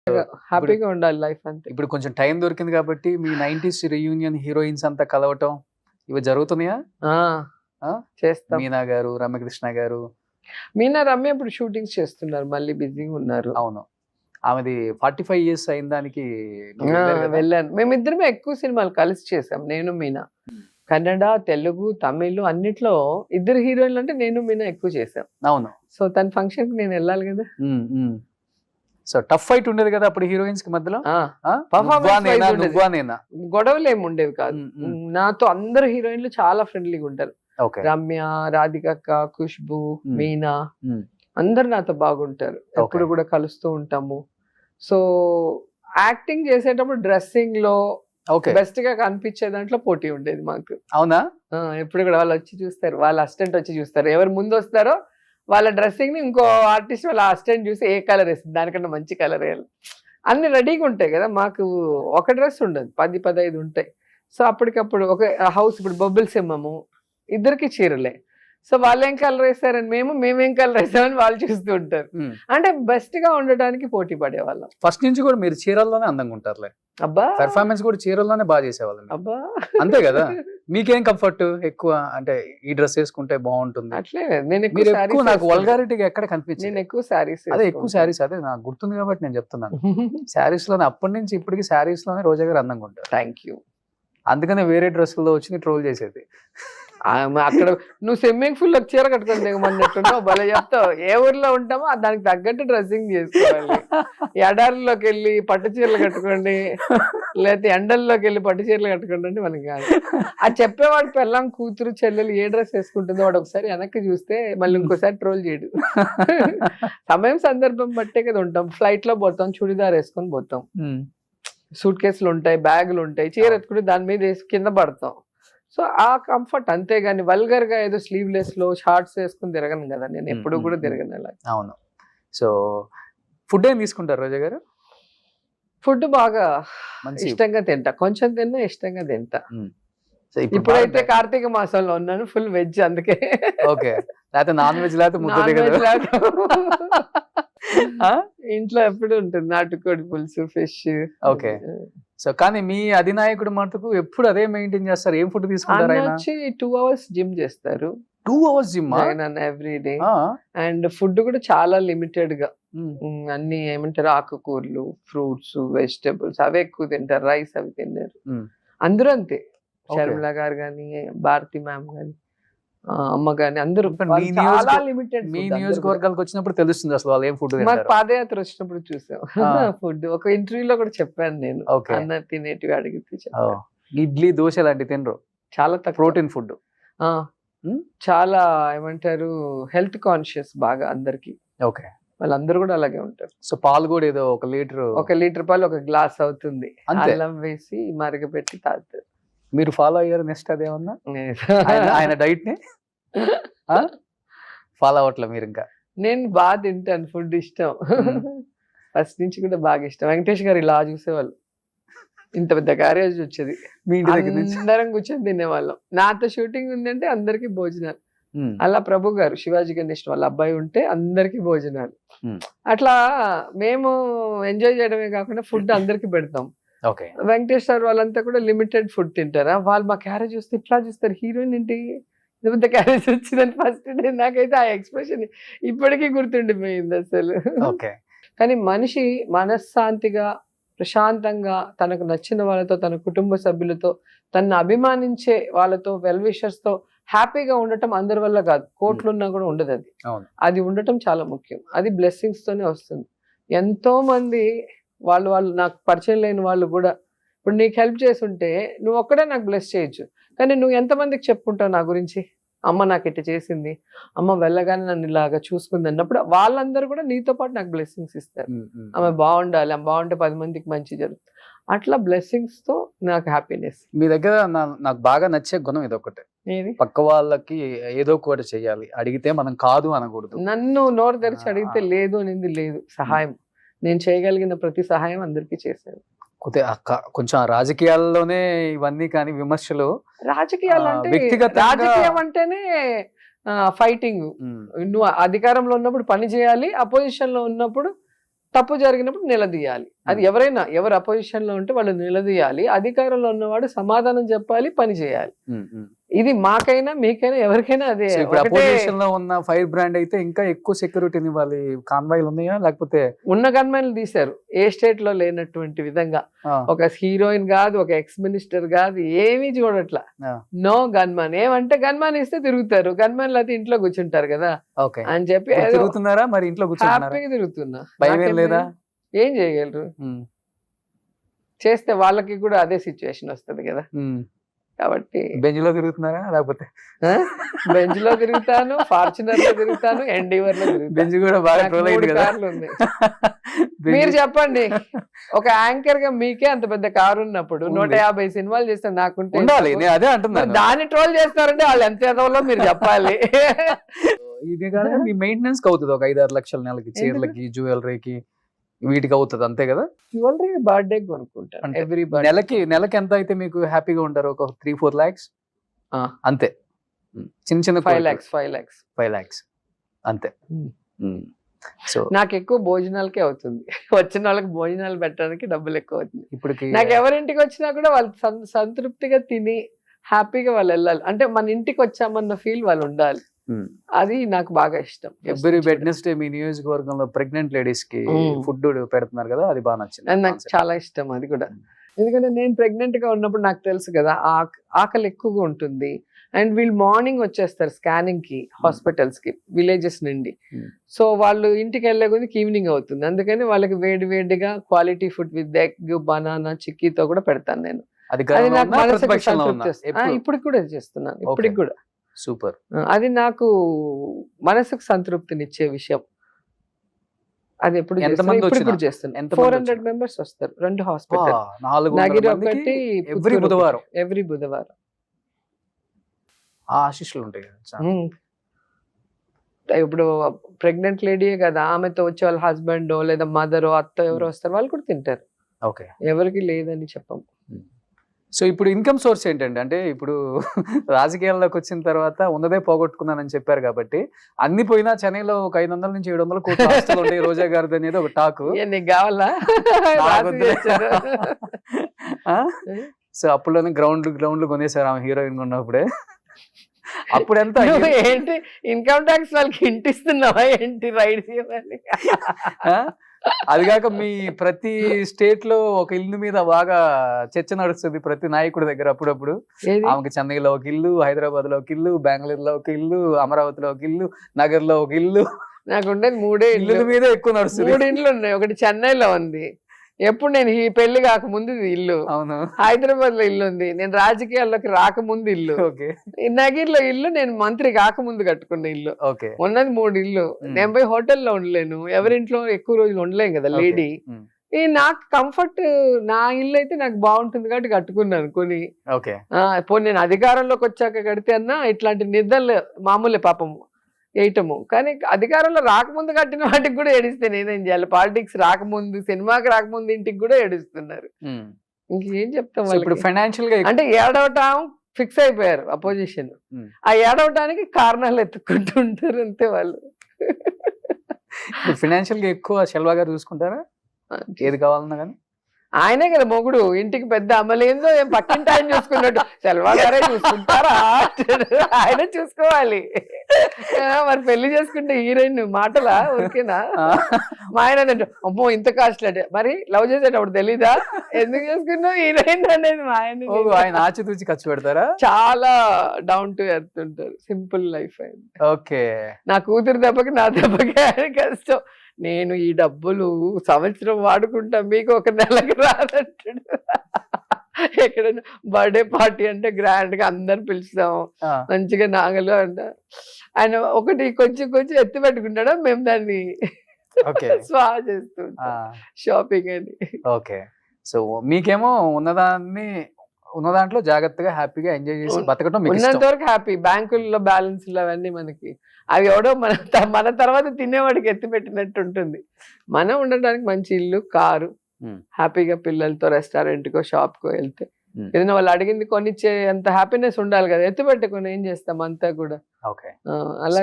హ్యాపీగా ఉండాలి లైఫ్ అంతే. ఇప్పుడు కొంచెం టైం దొరికింది కాబట్టి మీ 90s రీయూనియన్ హీరోయిన్స్ అంతా కలవటం ఇవి జరుగుతున్నాయా? ఆ? చేస్తాం. మీనా గారు, రమ్యకృష్ణ గారు. మీనా రమ్య ఇప్పుడు షూటింగ్స్ చేస్తున్నారు, మళ్ళీ బిజీగా ఉన్నారు. అవును, ఆమెది 45 years అయిన దానికి మీరు వెళ్ళారు కదా? వెళ్ళాను. మేమిద్దరమే ఎక్కువ సినిమాలు కలిసి చేసాం, నేను మీనా. కన్నడ, తెలుగు, తమిళ్ అన్నిట్లో ఇద్దరు హీరోయిన్లు అంటే నేను మీనా ఎక్కువ చేసాం. అవును. సో తన ఫంక్షన్ కి నేను వెళ్ళాలి కదా. సో టఫ్ ఫైట్ ఉండేది కదా అప్పుడు హీరోయిన్స్ కి మధ్యలో. గొడవలు ఏమి ఉండేవి కాదు. నాతో అందరు హీరోయిన్లు చాలా ఫ్రెండ్లీగా ఉంటారు. రమ్య, రాధికక్క, ఖుష్బు, మీనా అందరు నాతో బాగుంటారు. ఎప్పుడు కూడా కలుస్తూ ఉంటాము. సో యాక్టింగ్ చేసేటప్పుడు డ్రెస్సింగ్ లో బెస్ట్ గా కనిపించే దాంట్లో పోటీ ఉండేది మాకు. అవునా? ఎప్పుడు కూడా వాళ్ళు వచ్చి చూస్తారు, వాళ్ళ అసిస్టెంట్ వచ్చి చూస్తారు, ఎవరు ముందు వస్తారో వాళ్ళ డ్రెస్సింగ్ ని ఇంకో ఆర్టిస్ట్ వాళ్ళ అసిస్టెంట్ చూసి ఏ కలర్ వేస్తుంది, దానికన్నా మంచి కలర్ వేయాలి. అన్ని రెడీగా ఉంటాయి కదా, మాకు ఒక డ్రెస్ ఉండదు, 10-15 ఉంటాయి. సో అప్పటికప్పుడు ఒక హౌస్, ఇప్పుడు బొబ్బుల్ సింహము ఇద్దరికి చీరలే. సో వాళ్ళు ఏం కలర్ వేస్తారని మేమేం కలర్ వేస్తామని వాళ్ళు చూస్తూ ఉంటారు. అంటే బెస్ట్ గా ఉండడానికి పోటీ పడేవాళ్ళం. ఫస్ట్ నుంచి కూడా మీరు చీరల్లోనే అందంగా ఉంటారులే. అబ్బా, పెర్ఫార్మెన్స్ కూడా చీరల్లోనే బాగా చేసేవాళ్ళం. అబ్బా, అంతే కదా. మీకేం కంఫర్ట్ ఎక్కువ అంటే ఈ డ్రెస్ వేసుకుంటే బాగుంటుంది అట్లే. నాకు వల్గారిటీగా ఎక్కడ కనిపించింది. నేను ఎక్కువ శారీస్, అదే ఎక్కువ శారీస్, అదే నాకు గుర్తుంది కాబట్టి నేను చెప్తున్నాను. శారీస్ లోనే అప్పటి నుంచి ఇప్పటికి శారీస్ లోనే రోజా గారు అందంగా ఉంటారు. Thank you. అందుకనే వేరే డ్రెస్సుల్లో వచ్చి ట్రోల్ చేసేది. అక్కడ నువ్వు స్విమ్మింగ్ పూల్ లో చీర కట్టుకొని దిగమన్నట్టున్నావు, భలే చెప్తావు. ఏ ఊర్లో ఉంటామో దానికి తగ్గట్టు డ్రెస్సింగ్ చేసుకోవాలి. ఎడారిలోకి వెళ్ళి పట్టు చీరలు కట్టుకోండి, లేకపోతే ఎండల్లోకి వెళ్ళి పట్టు చీరలు కట్టుకోండి అంటే మనకి కాదు. అది చెప్పేవాడు పెళ్ళాం, కూతురు, చెల్లెలు ఏ డ్రెస్ వేసుకుంటుందో వాడు ఒకసారి వెనక్కి చూస్తే మళ్ళీ ఇంకోసారి ట్రోల్ చేయడు. సమయం సందర్భం బట్టే కదా ఉంటాం. ఫ్లైట్ లో పోతాం, చుడిదార్ వేసుకొని పోతాం, సూట్ కేసులు ఉంటాయి, బ్యాగులు ఉంటాయి, చీర ఎత్తుకుంటే దాని మీద వేసి కింద పడతాం. సో ఆ కంఫర్ట్, అంతేగాని వల్గర్ గా ఏదో స్లీవ్లెస్ లో షార్ట్స్ వేసుకుని తిరగను కదా, నేను ఎప్పుడు కూడా తిరగను అలా. అవును. సో ఫుడ్ ఏం తీసుకుంటారు రోజా గారు? ఫుడ్ బాగా ఇష్టంగా తింటా, కొంచెం తిన్నా ఇష్టంగా తింటా. ఇప్పుడైతే కార్తీక మాసంలో ఉన్నాను, ఫుల్ వెజ్, అందుకే. ఓకే, లేకపోతే నాన్ వెజ్ లేకపోతే ఇంట్లో ఎప్పుడు ఉంటుంది నాటుకోడి పులుసు, ఫిష్. ఓకే. సో కానీ మీ అధినాయకుడు మటుకు ఎప్పుడు అదే మెయింటైన్ చేస్తారు. ఏం ఫుడ్ తీసుకుంటారు ఆయన? 2 hours జిమ్ చేస్తారు. 2 hours gym every day. And food కూడా చాలా లిమిటెడ్ గా, అన్ని ఏమంటారు ఆకుకూరలు, ఫ్రూట్స్, వెజిటబుల్స్ అవే ఎక్కువ తింటారు. రైస్ అవి తిన్నారు అందరూ అంతే. శర్మిల గారు గాని, భారతి మ్యామ్ గాని, అమ్మ గాని అందరూ చాలా లిమిటెడ్. మీ నియోజకవర్గాలకు వచ్చినప్పుడు తెలుస్తుంది అసలు వాళ్ళు ఏం ఫుడ్. మాకు పాదయాత్ర వచ్చినప్పుడు చూసాం ఫుడ్. ఒక ఇంటర్వ్యూలో కూడా చెప్పాను నేను, అన్న తినేటివి అడిగితే ఇడ్లీ, దోశ లాంటివి తినరు, చాలా తక్కువ. ప్రోటీన్ ఫుడ్, చాలా ఏమంటారు హెల్త్ కాన్షియస్ బాగా అందరికి. ఓకే, వాళ్ళందరూ కూడా అలాగే ఉంటారు. సో పాలు కూడా ఏదో 1 లీటర్ పాలు 1 గ్లాస్ అవుతుంది, అల్లం వేసి మరగపెట్టి తాగుతారు. మీరు ఫాలో అయ్యారు నెక్స్ట్ అదేమన్నా ఆయన డైట్ ని? ఫాలో అవట్లే మీరు ఇంకా? నేను బాగా తింటాను, ఫుడ్ ఇష్టం ఫస్ట్ నుంచి కూడా బాగా ఇష్టం. వెంకటేష్ గారు ఇలా చూసేవాళ్ళు, ఇంత పెద్ద క్యారేజ్ వచ్చేది, అందరం కూర్చొని తినేవాళ్ళం. నాతో షూటింగ్ ఉందంటే అందరికి భోజనాలు. అలా ప్రభు గారు, శివాజీ గణేష్ వాళ్ళ అబ్బాయి ఉంటే అందరికి భోజనాలు. అట్లా మేము ఎంజాయ్ చేయడమే కాకుండా ఫుడ్ అందరికి పెడతాం. వెంకటేష్ సార్ వాళ్ళంతా కూడా లిమిటెడ్ ఫుడ్ తింటారా, వాళ్ళు మా క్యారేజ్ చూస్తే ఇట్లా చూస్తారు, హీరోయిన్ ఏంటి ఇంత క్యారేజ్ వచ్చిందని ఫస్ట్ డే. నాకైతే ఆ ఎక్స్ప్రెషన్ ఇప్పటికీ గుర్తుండిపోయింది అసలు. కానీ మనిషి మనశ్శాంతిగా, ప్రశాంతంగా, తనకు నచ్చిన వాళ్ళతో, తన కుటుంబ సభ్యులతో, తనను అభిమానించే వాళ్ళతో, వెల్ విషర్స్ తో హ్యాపీగా ఉండటం అందరి వల్ల కాదు, కోట్లున్నా కూడా ఉండదు. అది ఉండటం చాలా ముఖ్యం. అది బ్లెస్సింగ్స్ తోనే వస్తుంది. ఎంతో మంది వాళ్ళు నాకు పరిచయం లేని వాళ్ళు కూడా ఇప్పుడు నీకు హెల్ప్ చేస్తుంటే నువ్వు ఒక్కడే నాకు బ్లెస్ చేయొచ్చు, కానీ నువ్వు ఎంతమందికి చెప్పుకుంటావు నా గురించి, అమ్మ నాకు ఇట్లా చేసింది, అమ్మ వెళ్ళగానే నన్ను ఇలాగా చూసుకుంది అన్నప్పుడు వాళ్ళందరూ కూడా నీతో పాటు నాకు బ్లెస్సింగ్స్ ఇస్తారు. ఆమె బాగుండాలి, ఆమె బాగుంటే 10 మందికి మంచి జరుగుతుంది. అట్లా బ్లెస్సింగ్స్ తో నాకు హ్యాపీనెస్. మీ దగ్గర నాకు బాగా నచ్చే గుణం ఇదొకటే, పక్క వాళ్ళకి ఏదో ఒకటి చెయ్యాలి, అడిగితే మనం కాదు అనకూడదు. నన్ను నోరు తెరిచి అడిగితే లేదు అనేది లేదు. సహాయం, నేను చేయగలిగిన ప్రతి సహాయం అందరికీ చేశాను. కొంచెం రాజకీయాల్లోనే ఇవన్నీ, కానీ విమర్శలు రాజకీయం అంటేనే ఫైటింగ్. నువ్వు అధికారంలో ఉన్నప్పుడు పని చేయాలి, అపోజిషన్ లో ఉన్నప్పుడు తప్పు జరిగినప్పుడు నిలదీయాలి. అది ఎవరైనా ఎవరు అపోజిషన్ లో ఉంటే వాళ్ళు నిలదీయాలి. అధికారంలో ఉన్నవాడు సమాధానం చెప్పాలి, పని చేయాలి. ఇది మాకైనా మీకైనా ఎవరికైనా అదే. ఇప్పుడు అపోజిషన్ లో ఉన్న ఫైర్ బ్రాండ్ అయితే ఇంకా ఎక్కువ సెక్యూరిటీని ఇవ్వాలి. కాన్వాయ్లు ఉన్నాయా లేకపోతే ఉన్న గన్మెన్లు తీశారు ఏ స్టేట్ లో లేనటువంటి విధంగా. ఒక హీరోయిన్ కాదు, ఒక ఎక్స్ మినిస్టర్ కాదు, ఏమీ చూడట్లా. No gunman. ఏమంటే గన్మన్ ఇస్తే తిరుగుతారు, గన్మన్లు అయితే ఇంట్లో కూర్చుంటారు కదా అని చెప్పి తిరుగుతున్నారా మరి? ఇంట్లో హ్యాపీగా తిరుగుతున్నా. భయం లేదా? ఏం చేయగలరు? చేస్తే వాళ్ళకి కూడా అదే సిచ్యువేషన్ వస్తుంది కదా. కాబట్టి బెంచ్ లో తిరుగుతున్నారా లేకపోతే? బెంచ్ లో తిరుగుతాను, ఫార్చునర్ లో తిరుగుతాను, ఎండీవర్ లో తిరుగుతాను. బెంచ్ కూడా బాగా ట్రోల్ అయింది కదా. కార్లు ఉంది. మీరు చెప్పండి, ఒక యాంకర్ గా మీకే అంత పెద్ద కారు ఉన్నప్పుడు 150 సినిమాలు చేస్తే నాకుంటే ఉండాలి. నేను అదే అంటున్నాను. దాన్ని ట్రోల్ చేస్తారంటే వాళ్ళు ఎంత ఎదవలో మీరు చెప్పాలి. ఇది కాదు మీ మెయింటెనెన్స్ కి అవుతుంది ఒక 5-6 లక్షల నెలకి, చీరలకి, జ్యువెలరీకి, వీటికి అవుతుంది అంతే కదా. జ్యువెలరీ బర్త్డే కొనుక్కుంటాను ఎవ్రీ నెలకి ఎంత అయితే మీకు హ్యాపీగా ఉంటారు? ఒక 3-4 lakhs అంతే. చిన్న చిన్న 5 lakhs అంతే. సో నాకు ఎక్కువ భోజనాలకే అవుతుంది. వచ్చిన వాళ్ళకి భోజనాలు పెట్టడానికి డబ్బులు ఎక్కువ అవుతుంది. ఇప్పటికి నాకు ఎవరింటికి వచ్చినా కూడా వాళ్ళు సంతృప్తిగా తిని హ్యాపీగా వాళ్ళు వెళ్ళాలి. అంటే మన ఇంటికి వచ్చామన్న ఫీల్ వాళ్ళు ఉండాలి. అది నాకు బాగా ఇష్టం. ఎవ్రీ వెడ్నెస్డే మీ నియోజకవర్గంలో ప్రెగ్నెంట్ లేడీస్ కి ఫుడ్ పెడుతున్నారు కదా, అది బాగా నచ్చింది. అది నాకు చాలా ఇష్టం అది కూడా. ఎందుకంటే నేను ప్రెగ్నెంట్ గా ఉన్నప్పుడు నాకు తెలుసు కదా ఆకలి ఎక్కువగా ఉంటుంది. అండ్ వీళ్ళు మార్నింగ్ వచ్చేస్తారు స్కానింగ్ కి హాస్పిటల్స్ కి విలేజెస్ నుండి. సో వాళ్ళు ఇంటికి వెళ్ళే కొద్దికి ఈవినింగ్ అవుతుంది. అందుకని వాళ్ళకి వేడిగా quality food with egg, banana, చిక్కీతో కూడా పెడతాను నేను. అది నాకు మనసుకు సంతృప్తి ఇస్తుంది. ఇప్పటికి కూడా చేస్తున్నాను, ఇప్పటికి కూడా. సూపర్. అది నాకు మనసుకు సంతృప్తినిచ్చే విషయం. అది ఎప్పుడు చేస్తున్నాను. 400 members వస్తారు 2 హాస్పిటల్, నగిరి ఒకటి, ఎవ్రీ బుధవారం. ఎవ్రీ బుధవారం ఆశీస్సులు ఉంటాయి. ఇప్పుడు ప్రెగ్నెంట్ లేడీయే కదా, ఆమెతో వచ్చే వాళ్ళ హస్బెండ్ లేదా మదర్ అత్త ఎవరు వస్తారు, వాళ్ళు కూడా తింటారు. ఓకే, ఎవరికి లేదని చెప్పం. సో ఇప్పుడు ఇన్కమ్ సోర్స్ ఏంటంటే, అంటే ఇప్పుడు రాజకీయాల్లోకి వచ్చిన తర్వాత ఉన్నదే పోగొట్టుకున్నానని చెప్పారు కాబట్టి, అన్ని పోయినా చెన్నైలో ఒక 500 నుంచి 700 కోట్ల ఆస్తులు ఉంటాయి రోజా గారిది అనేది ఒక టాక్. నీకు కావాలా? సో అప్పుడులోనే గ్రౌండ్లు కొనేసారు ఆమె హీరోయిన్ ఉన్నప్పుడే. అప్పుడు ఎంత ఏంటి ఇన్కమ్ ట్యాక్స్ వాళ్ళకి ఇంటిస్తున్నావా ఏంటి రైడ్స్ ఇవ్వాలి? అది కాక మీ ప్రతి స్టేట్ లో ఒక ఇల్లు మీద బాగా చర్చ నడుస్తుంది ప్రతి నాయకుడి దగ్గర. అప్పుడప్పుడు ఆమెకి చెన్నైలో ఒక ఇల్లు, హైదరాబాద్ లో ఒక ఇల్లు, బెంగళూరులో ఒక ఇల్లు, అమరావతిలో ఒక ఇల్లు, నగర్ లో ఒక ఇల్లు. నాకు ఉండేది 3 ఇల్లు మీద ఎక్కువ నడుస్తుంది. 3 ఇండ్లు ఉన్నాయి. ఒకటి చెన్నైలో ఉంది, ఎప్పుడు నేను ఈ పెళ్లి కాకముందు ఇల్లు. అవును. హైదరాబాద్ లో ఇల్లు ఉంది, నేను రాజకీయాల్లోకి రాకముందు ఇల్లు. నగిర్ లో ఇల్లు నేను మంత్రి కాకముందు కట్టుకున్న ఇల్లు. ఉన్నది 3 ఇల్లు. నేను పోయి హోటల్లో ఉండలేను, ఎవరింట్లో ఎక్కువ రోజులు ఉండలేం కదా లేడీ. నాకు కంఫర్ట్, నా ఇల్లు అయితే నాకు బాగుంటుంది కాబట్టి కట్టుకున్నాను కొని. పోనీ నేను అధికారంలోకి వచ్చాక కడితే అన్నా ఇట్లాంటి నిద్రలు మామూలే పాపము వేయటము. కానీ అధికారంలో రాకముందు కట్టిన వాటికి కూడా ఏడిస్తే నేనేం చేయాలి? పాలిటిక్స్ రాకముందు, సినిమాకి రాకముందు ఇంటికి కూడా ఏడుస్తున్నారు. ఇంకేం చెప్తాం ఇప్పుడు ఫైనాన్షియల్ గా అంటే ఏడవటం ఫిక్స్ అయిపోయారు అపోజిషన్. ఆ ఏడవటానికి కారణాలు ఎత్తుకుంటూ ఉంటారు అంతే వాళ్ళు. ఫైనాన్షియల్ గా ఎక్కువ శెల్వా గారు చూసుకుంటారా ఏది కావాలన్నా కానీ? ఆయనే కదా మొగుడు, ఇంటికి పెద్ద అమ్మలేందో ఏం పక్కింటి ఆయన చూసుకున్నట్టు సెల్వా గారే చూసుకుంటారా? ఆయన చూసుకోవాలి మరి. పెళ్లి చేసుకుంటే హీరోయిన్ మాటలా ఊరికేనా? మా ఆయన అంటే అమ్మో ఇంత కాస్ట్లీ అంటే, మరి లవ్ చేసేటప్పుడు తెలీదా ఎందుకు చేసుకున్నావు హీరోయిన్ అనేది? మా ఆయన ఆచితూచి ఖర్చు పెడతారా? చాలా డౌన్ టు ఎర్త్ ఉంటారు, సింపుల్ లైఫ్ అయింది. ఓకే, నా కూతురు దెబ్బకి నా దెబ్బకి ఆయన కష్టం. నేను ఈ డబ్బులు సంవత్సరం వాడుకుంటా, మీకు ఒక నెలకి రాదంటాడు. ఎక్కడైనా బర్త్డే పార్టీ అంటే గ్రాండ్ గా అందరు పిలుస్తాము, మంచిగా నాగలు అంట. ఆయన ఒకటి కొంచెం ఎత్తి పెట్టుకుంటాడు, మేము దాన్ని స్వా చేస్తూ షాపింగ్ అని. ఓకే, సో మీకేమో ఉన్న దాంట్లో జాగ్రత్తగా హ్యాపీగా ఎంజాయ్ చేసి బతకడం ఉన్నంత వరకు హ్యాపీ. బ్యాంకుల్లో బ్యాలెన్స్లు అవన్నీ మనకి అవి ఎవడో మన తర్వాత తినేవాడికి ఎత్తి పెట్టినట్టు ఉంటుంది. మనం ఉండడానికి మంచి ఇల్లు, కారు, హ్యాపీగా పిల్లలతో రెస్టారెంట్ కో షాప్ కో వెళ్తే ఏదైనా వాళ్ళు అడిగింది కొనిచ్చే అంత హ్యాపీనెస్ ఉండాలి కదా. ఎత్తి పెట్టుకుని ఏం చేస్తాం అంతా కూడా. అలా